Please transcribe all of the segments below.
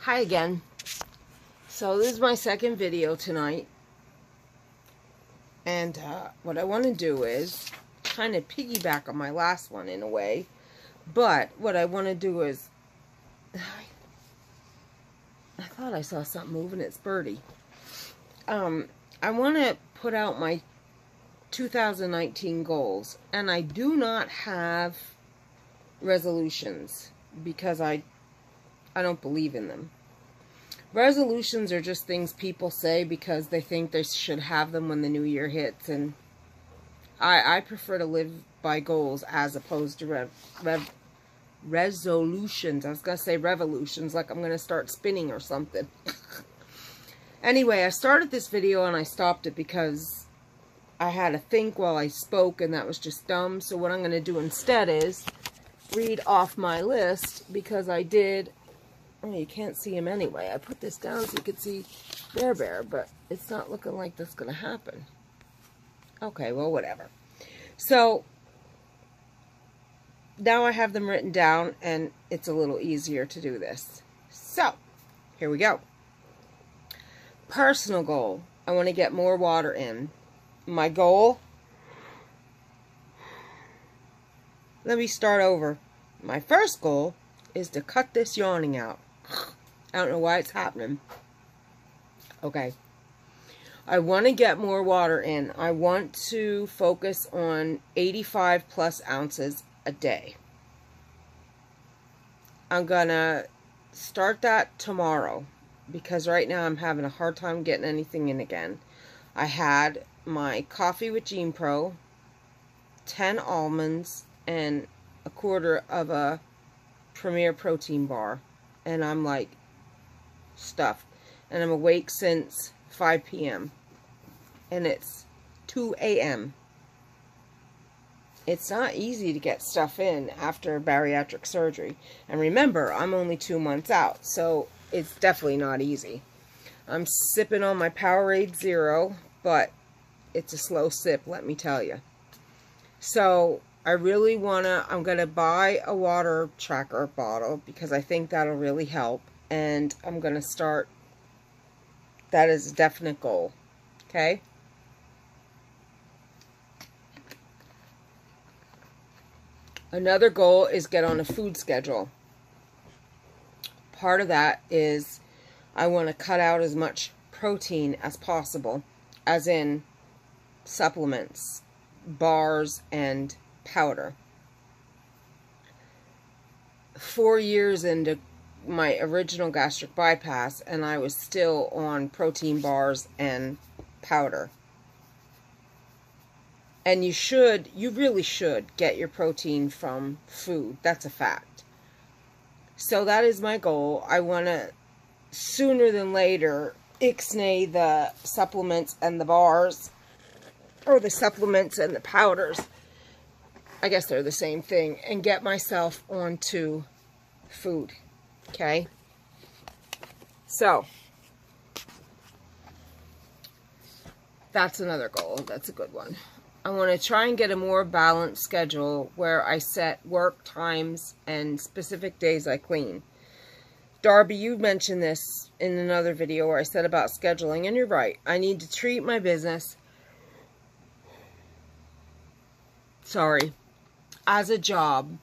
Hi again. So this is my second video tonight, and what I want to do is kind of piggyback on my last one in a way, but what I want to do is, I thought I saw something moving. It's Birdie. I want to put out my 2019 goals, and I do not have resolutions because I don't believe in them. Resolutions are just things people say because they think they should have them when the new year hits, and I prefer to live by goals as opposed to resolutions. I was going to say revolutions, like I'm going to start spinning or something. Anyway, I started this video and I stopped it because I had to think while I spoke, and that was just dumb. So what I'm going to do instead is read off my list, because I did... Oh, you can't see him anyway. I put this down so you could see Bear, but it's not looking like that's going to happen. Okay, well, whatever. So, now I have them written down, and it's a little easier to do this. So, here we go. Personal goal. I want to get more water in. My goal... Let me start over. My first goal is to cut this yawning out. I don't know why it's happening. Okay. I want to get more water in. I want to focus on 85 plus ounces a day. I'm going to start that tomorrow, because right now I'm having a hard time getting anything in again. I had my coffee with Gene Pro, 10 almonds, and a quarter of a Premier protein bar, and I'm like stuffed, and I'm awake since 5 p.m. and it's 2 a.m. It's not easy to get stuff in after bariatric surgery, and remember, I'm only 2 months out, so it's definitely not easy. I'm sipping on my Powerade Zero, but it's a slow sip, let me tell you. So I really I'm going to buy a water tracker bottle, because I think that'll really help. And I'm going to start, that is a definite goal. Okay? Another goal is get on a food schedule. Part of that is I want to cut out as much protein as possible, as in supplements, bars, and powder. 4 years into my original gastric bypass, and I was still on protein bars and powder. And you really should get your protein from food. That's a fact. So that is my goal. I want to, sooner than later, ixnay the supplements and the bars, or the supplements and the powders. I guess they're the same thing, and get myself onto food. Okay? So, that's another goal. That's a good one. I want to try and get a more balanced schedule where I set work times and specific days I clean. Darby, you mentioned this in another video where I said about scheduling, and you're right. I need to treat my business, as a job,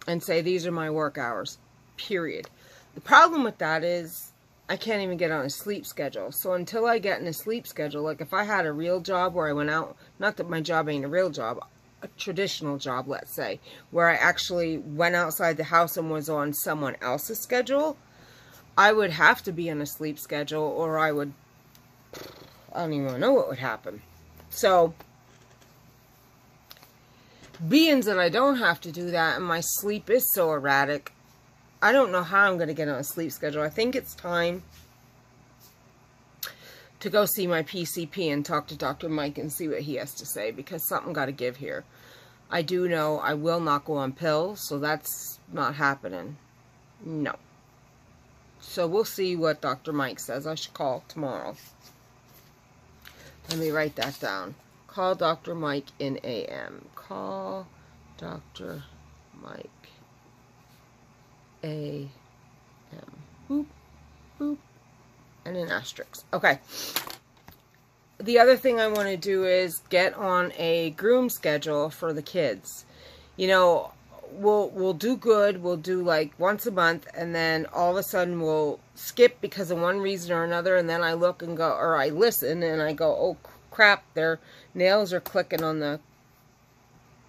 and say these are my work hours, period. The problem with that is I can't even get on a sleep schedule. So until I get in a sleep schedule, like if I had a real job where I went out, not that my job ain't a real job, a traditional job, let's say, where I actually went outside the house and was on someone else's schedule, I would have to be on a sleep schedule, or I don't even know what would happen. So, being that I don't have to do that, and my sleep is so erratic, I don't know how I'm going to get on a sleep schedule. I think it's time to go see my PCP and talk to Dr. Mike and see what he has to say, because something got to give here. I do know I will not go on pills, so that's not happening. No. So we'll see what Dr. Mike says. I should call tomorrow. Let me write that down. Call Dr. Mike in AM. Call Dr. Mike AM. and an asterisk. Okay. The other thing I want to do is get on a groom schedule for the kids. You know, we'll do good. We'll do like once a month, and then all of a sudden we'll skip because of one reason or another, and then I look and go, or I listen and I go, oh crap, their nails are clicking on the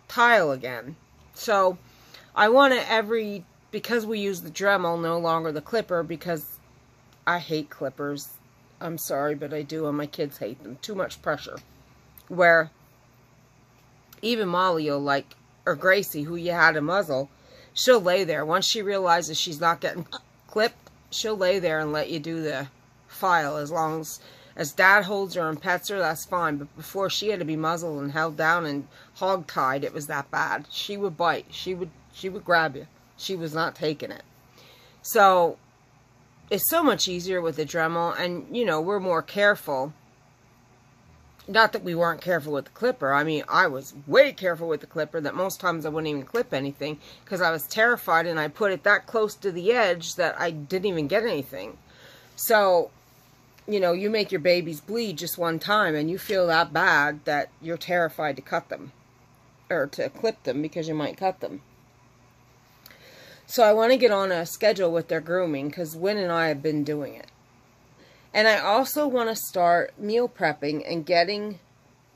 tile again. So I want to because we use the Dremel, no longer the clipper, because I hate clippers. I'm sorry, but I do, and my kids hate them. Too much pressure. Where even Molly will like, or Gracie, who you had to muzzle, she'll lay there. Once she realizes she's not getting clipped, she'll lay there and let you do the file. As long as Dad holds her and pets her, that's fine. But before, she had to be muzzled and held down and hog-tied. It was that bad. She would bite. She would grab you. She was not taking it. So it's so much easier with the Dremel, and, you know, we're more careful. Not that we weren't careful with the clipper. I mean, I was way careful with the clipper, that most times I wouldn't even clip anything because I was terrified, and I put it that close to the edge that I didn't even get anything. So, you know, you make your babies bleed just one time, and you feel that bad that you're terrified to cut them, or to clip them, because you might cut them. So I want to get on a schedule with their grooming, because Wynn and I have been doing it. And I also want to start meal prepping and getting,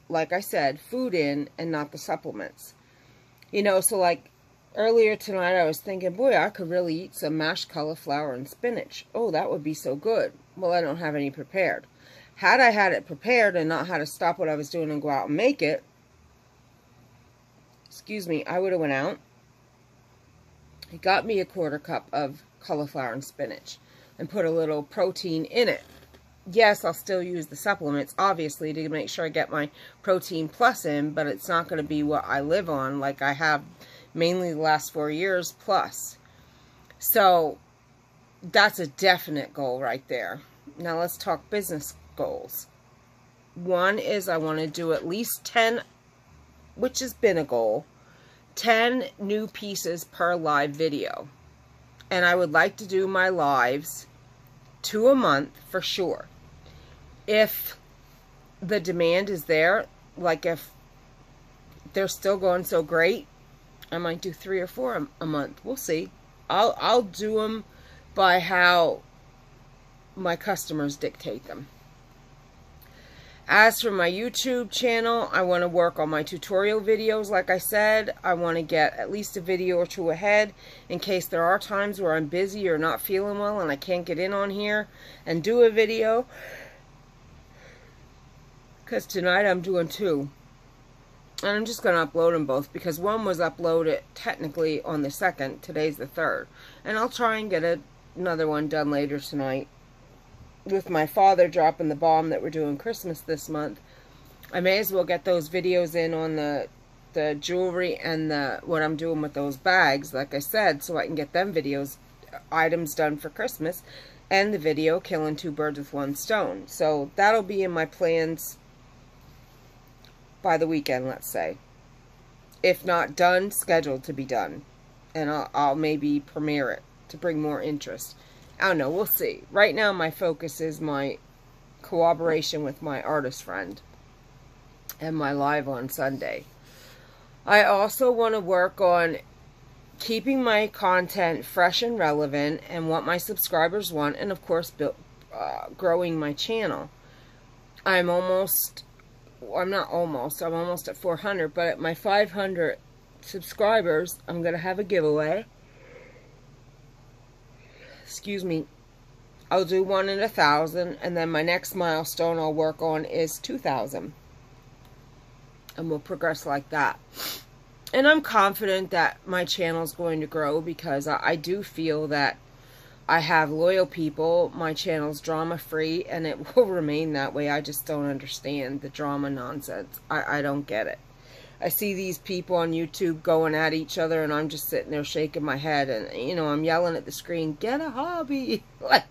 like I said, food in and not the supplements. You know, so like earlier tonight I was thinking, boy, I could really eat some mashed cauliflower and spinach. Oh, that would be so good. Well, I don't have any prepared. Had I had it prepared and not had to stop what I was doing and go out and make it, excuse me, I would have went out. I got me a 1/4 cup of cauliflower and spinach and put a little protein in it. Yes, I'll still use the supplements, obviously, to make sure I get my protein plus in, but it's not going to be what I live on like I have mainly the last 4 years plus. So that's a definite goal right there. Now let's talk business goals. One is I want to do at least 10, which has been a goal, 10 new pieces per live video. And I would like to do my lives 2 a month for sure. If the demand is there, like if they're still going so great, I might do 3 or 4 a month. We'll see. I'll do them by how my customers dictate them. As for my YouTube channel, I want to work on my tutorial videos. Like I said, I want to get at least a video or 2 ahead in case there are times where I'm busy or not feeling well and I can't get in on here and do a video. Because tonight I'm doing 2. And I'm just going to upload them both because one was uploaded technically on the 2nd. Today's the 3rd. And I'll try and get another one done later tonight. With my father dropping the bomb that we're doing Christmas this month, I may as well get those videos in on the jewelry and what I'm doing with those bags, like I said, so I can get them items done for Christmas, and the video killing 2 birds with 1 stone. So that'll be in my plans by the weekend, let's say. If not done, scheduled to be done. And I'll maybe premiere it to bring more interest. I don't know, we'll see. Right now my focus is my cooperation with my artist friend and my live on Sunday. I also want to work on keeping my content fresh and relevant and what my subscribers want, and of course growing my channel. I'm almost at 400, but at my 500 subscribers I'm going to have a giveaway. Excuse me, I'll do one at 1,000, and then my next milestone I'll work on is 2,000. And we'll progress like that. And I'm confident that my channel is going to grow because I do feel that I have loyal people. My channel's drama-free, and it will remain that way. I just don't understand the drama nonsense. I don't get it. I see these people on YouTube going at each other, and I'm just sitting there shaking my head, and, you know, I'm yelling at the screen, get a hobby. Like,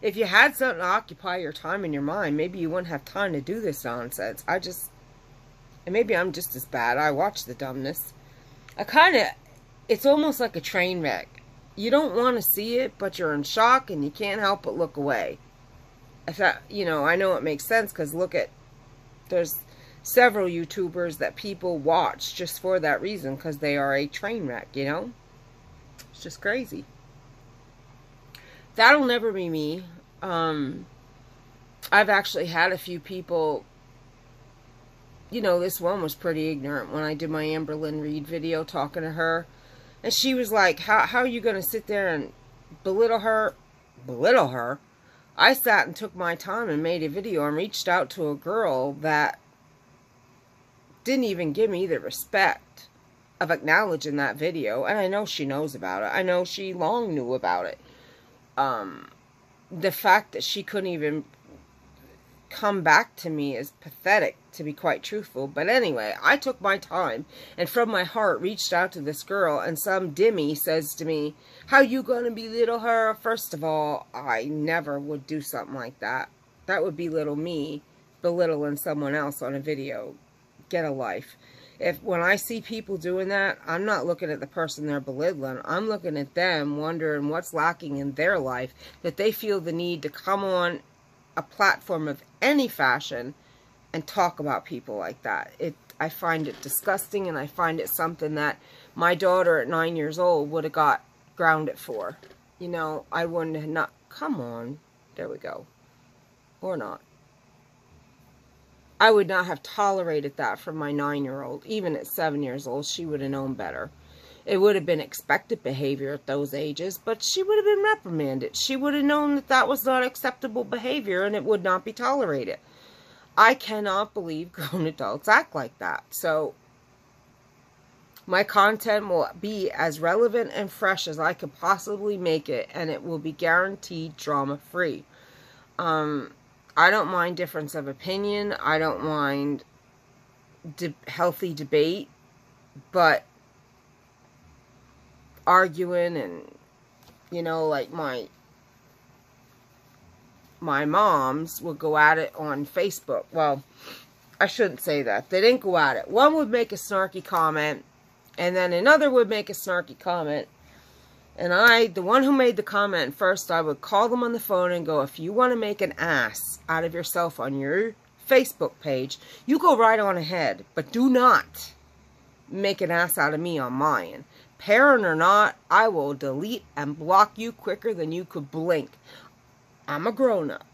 if you had something to occupy your time and your mind, maybe you wouldn't have time to do this nonsense. And maybe I'm just as bad. I watch the dumbness. It's almost like a train wreck. You don't want to see it, but you're in shock, and you can't help but look away. I thought, you know, I know it makes sense because look at, there's several YouTubers that people watch just for that reason, because they are a train wreck, you know? It's just crazy. That'll never be me. I've actually had a few people, you know, this one was pretty ignorant when I did my Amberlynn Reed video talking to her. And she was like, how are you going to sit there and belittle her? Belittle her? I sat and took my time and made a video and reached out to a girl that didn't even give me the respect of acknowledging that video. And I know she knows about it. I know she long knew about it. The fact that she couldn't even come back to me is pathetic, to be quite truthful. But anyway, I took my time and from my heart reached out to this girl, and some dimmy says to me, how you gonna belittle her? First of all, I never would do something like that. That would belittle me, belittling someone else on a video. Get a life. When I see people doing that, I'm not looking at the person they're belittling. I'm looking at them, wondering what's lacking in their life, that they feel the need to come on a platform of any fashion and talk about people like that. I find it disgusting, and I find it something that my daughter at 9 years old would have got grounded for. You know, I wouldn't have not, come on, there we go, or not. I would not have tolerated that from my 9-year-old. Even at 7 years old, she would have known better. It would have been expected behavior at those ages, but she would have been reprimanded. She would have known that that was not acceptable behavior and it would not be tolerated. I cannot believe grown adults act like that. So my content will be as relevant and fresh as I could possibly make it, and it will be guaranteed drama-free. I don't mind difference of opinion. I don't mind healthy debate, but arguing and, you know, like my moms would go at it on Facebook. Well, I shouldn't say that. They didn't go at it. One would make a snarky comment, and then another would make a snarky comment. And the one who made the comment first, I would call them on the phone and go, if you want to make an ass out of yourself on your Facebook page, you go right on ahead. But do not make an ass out of me on mine. Parent or not, I will delete and block you quicker than you could blink. I'm a grown-up.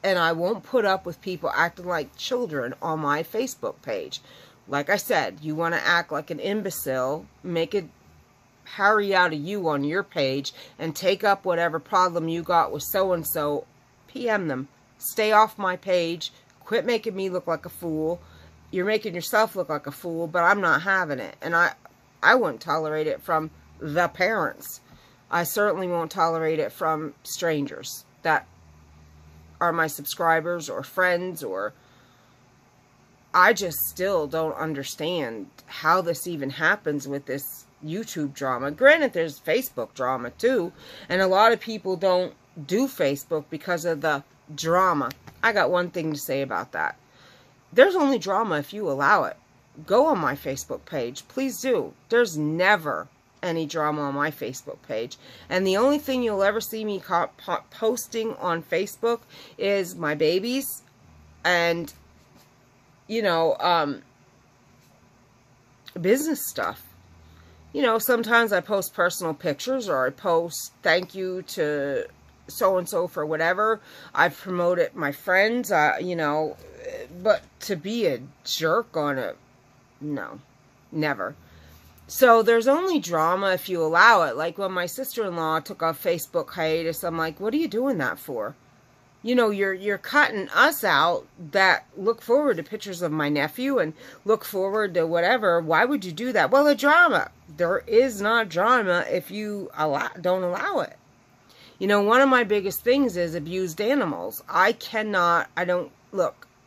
And I won't put up with people acting like children on my Facebook page. Like I said, you want to act like an imbecile, make it Harry out of you on your page and take up whatever problem you got with so-and-so, PM them. Stay off my page. Quit making me look like a fool. You're making yourself look like a fool, but I'm not having it. And I wouldn't tolerate it from the parents. I certainly won't tolerate it from strangers that are my subscribers or friends, or I just still don't understand how this even happens with this YouTube drama. Granted, there's Facebook drama too, and a lot of people don't do Facebook because of the drama. I got one thing to say about that. There's only drama if you allow it. Go on my Facebook page. Please do. There's never any drama on my Facebook page. And the only thing you'll ever see me posting on Facebook is my babies and, you know, business stuff. You know, sometimes I post personal pictures, or I post thank you to so-and-so for whatever. I've promoted my friends, you know, but to be a jerk on it, no, never. So there's only drama if you allow it. Like when my sister-in-law took off Facebook hiatus, I'm like, what are you doing that for? You know, you're cutting us out that look forward to pictures of my nephew and look forward to whatever. Why would you do that? Well, the drama. There is not drama if you don't allow it. You know, one of my biggest things is abused animals. I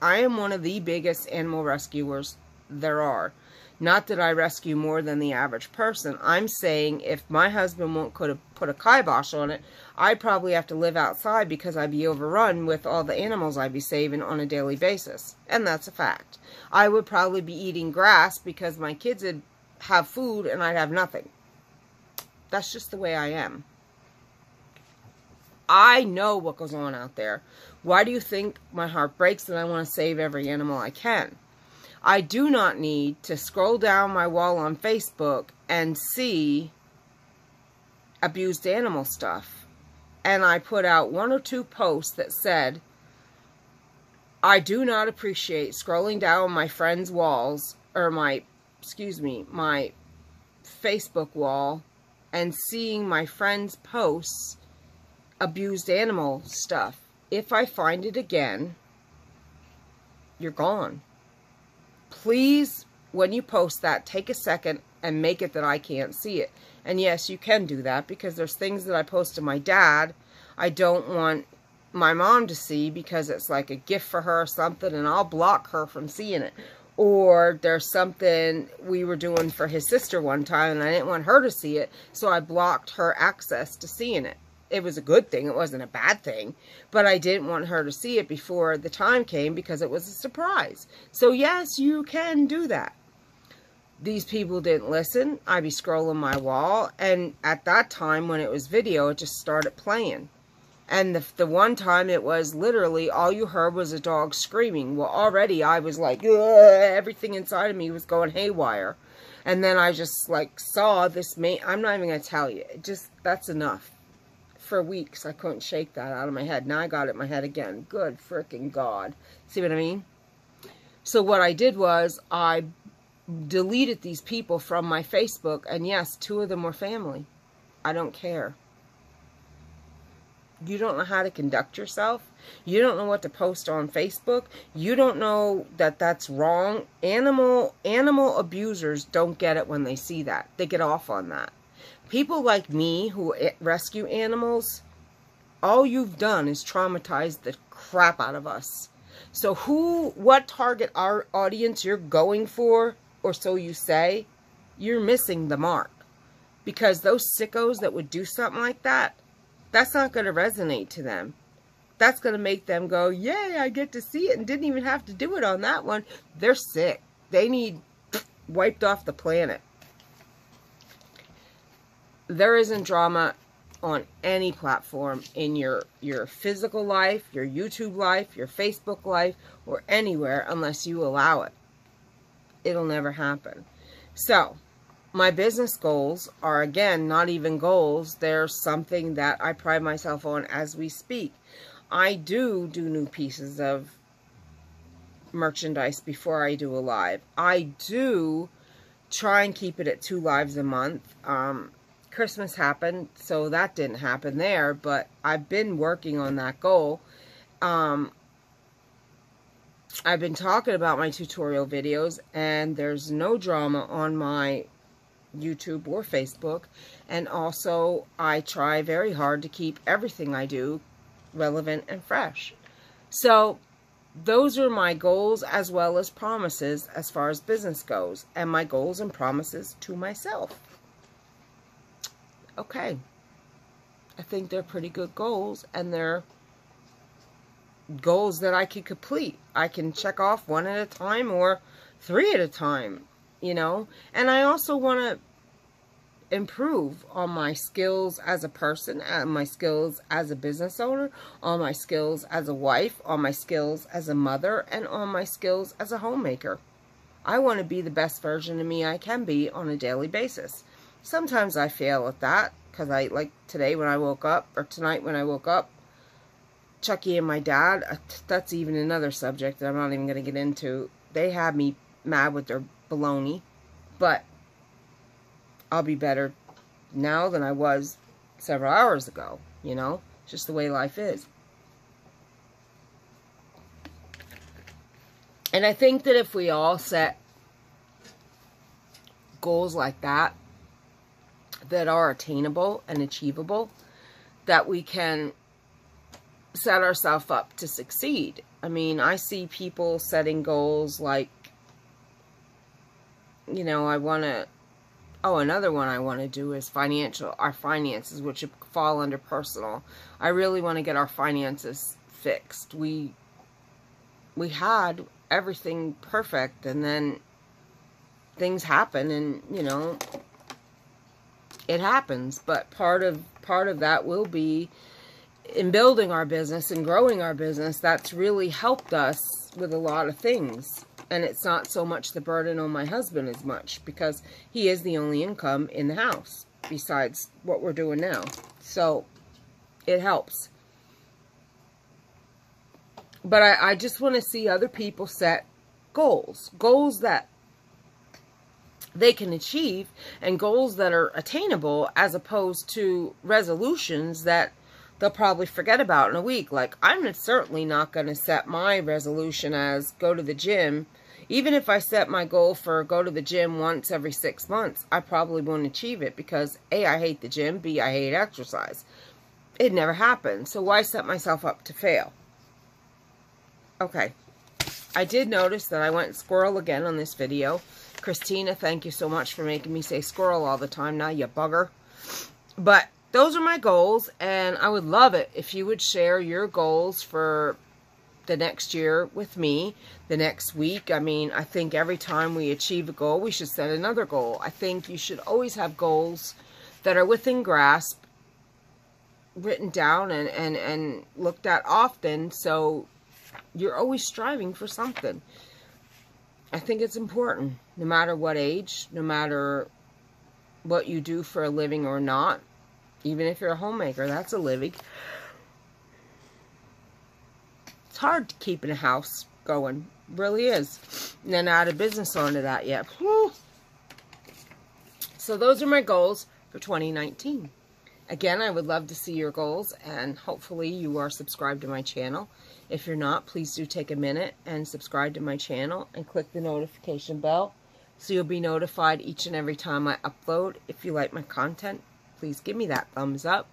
am one of the biggest animal rescuers there are. Not that I rescue more than the average person. I'm saying if my husband could have put a kibosh on it, I'd probably have to live outside because I'd be overrun with all the animals I'd be saving on a daily basis. And that's a fact. I would probably be eating grass because my kids would have food and I'd have nothing. That's just the way I am. I know what goes on out there. Why do you think my heart breaks and I want to save every animal I can? I do not need to scroll down my wall on Facebook and see abused animal stuff. And I put out 1 or 2 posts that said, I do not appreciate scrolling down my friends' walls, or my Facebook wall, and seeing my friends' posts abused animal stuff. If I find it again, you're gone. Please, when you post that, take a second and make it that I can't see it. And yes, you can do that, because there's things that I post to my dad I don't want my mom to see because it's like a gift for her or something, and I'll block her from seeing it. Or there's something we were doing for his sister one time and I didn't want her to see it, so I blocked her access to seeing it. It was a good thing. It wasn't a bad thing. But I didn't want her to see it before the time came because it was a surprise. So yes, you can do that. These people didn't listen. I'd be scrolling my wall. And at that time, when it was video, it just started playing. And the one time, it was literally all you heard was a dog screaming. Well, already I was like, ugh, everything inside of me was going haywire. And then I just like saw this man. I'm not even going to tell you. That's enough. For weeks, I couldn't shake that out of my head. Now I got it in my head again. Good freaking God. See what I mean? So what I did was I deleted these people from my Facebook. And yes, 2 of them were family. I don't care. You don't know how to conduct yourself. You don't know what to post on Facebook. You don't know that that's wrong. Animal abusers don't get it when they see that. They get off on that. People like me who rescue animals, all you've done is traumatize the crap out of us. So what target audience you're going for, or so you say, you're missing the mark. Because those sickos that would do something like that, that's not going to resonate to them. That's going to make them go, yay, I get to see it, and didn't even have to do it on that one. They're sick. They need wiped off the planet. There isn't drama on any platform in your physical life, your YouTube life, your Facebook life, or anywhere unless you allow it. It'll never happen. So, my business goals are, again, not even goals. They're something that I pride myself on as we speak. I do new pieces of merchandise before I do a live. I do try and keep it at 2 lives a month. Christmas happened, so that didn't happen there, but I've been working on that goal. I've been talking about my tutorial videos, and there's no drama on my YouTube or Facebook. And also, I try very hard to keep everything I do relevant and fresh. So, those are my goals as well as promises as far as business goes, and my goals and promises to myself. Okay, I think they're pretty good goals, and they're goals that I can complete. I can check off 1 at a time or 3 at a time, you know. And I also want to improve on my skills as a person, on my skills as a business owner, on my skills as a wife, on my skills as a mother, and on my skills as a homemaker. I want to be the best version of me I can be on a daily basis. Sometimes I fail at that, because like today when I woke up, or tonight when I woke up, Chucky and my dad, that's even another subject that I'm not even going to get into. They had me mad with their baloney, but I'll be better now than I was several hours ago, you know? It's just the way life is. And I think that if we all set goals like that, that are attainable and achievable, that we can set ourselves up to succeed. I mean, I see people setting goals like, you know, another one I want to do is our finances, which fall under personal. I really want to get our finances fixed. We had everything perfect, and then things happen, and, you know, it happens. But part of that will be in building our business and growing our business, that's really helped us with a lot of things. And it's not so much the burden on my husband as much, because he is the only income in the house besides what we're doing now. So it helps. But I just want to see other people set goals. Goals that they can achieve, and goals that are attainable, as opposed to resolutions that they'll probably forget about in a week. Like, I'm certainly not going to set my resolution as go to the gym. Even if I set my goal for go to the gym once every 6 months, I probably won't achieve it, because A, I hate the gym, B, I hate exercise. It never happens. So why set myself up to fail? Okay. I did notice that I went squirrel again on this video. Christina, thank you so much for making me say squirrel all the time now, you bugger. But those are my goals, and I would love it if you would share your goals for the next year with me, the next week. I mean, I think every time we achieve a goal, we should set another goal. I think you should always have goals that are within grasp, written down and looked at often, so you're always striving for something. I think it's important, no matter what age, no matter what you do for a living or not. Even if you're a homemaker, that's a living. It's hard to keep in a house going. It really is. And then add a business onto that yet. Whew. So those are my goals for 2019. Again, I would love to see your goals, and hopefully you are subscribed to my channel. If you're not, please do take a minute and subscribe to my channel and click the notification bell so you'll be notified each and every time I upload. If you like my content, please give me that thumbs up,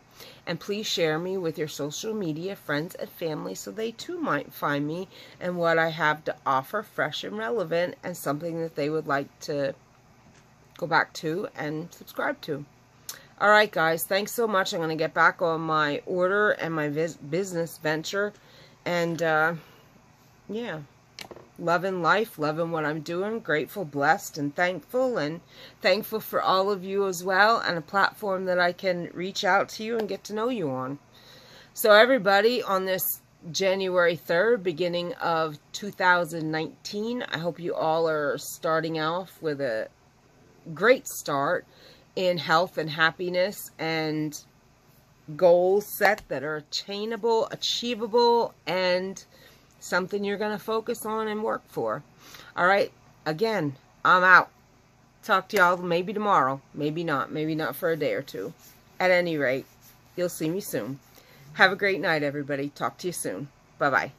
and please share me with your social media friends and family so they too might find me and what I have to offer fresh and relevant, and something that they would like to go back to and subscribe to. Alright guys, thanks so much. I'm going to get back on my order and my business venture. And, yeah, loving life, loving what I'm doing, grateful, blessed, and thankful for all of you as well, and a platform that I can reach out to you and get to know you on. So everybody, on this January 3rd, beginning of 2019, I hope you all are starting off with a great start in health and happiness, and goals set that are attainable, achievable, and something you're going to focus on and work for. Alright, again, I'm out. Talk to y'all maybe tomorrow, maybe not for a day or two. At any rate, you'll see me soon. Have a great night, everybody. Talk to you soon. Bye-bye.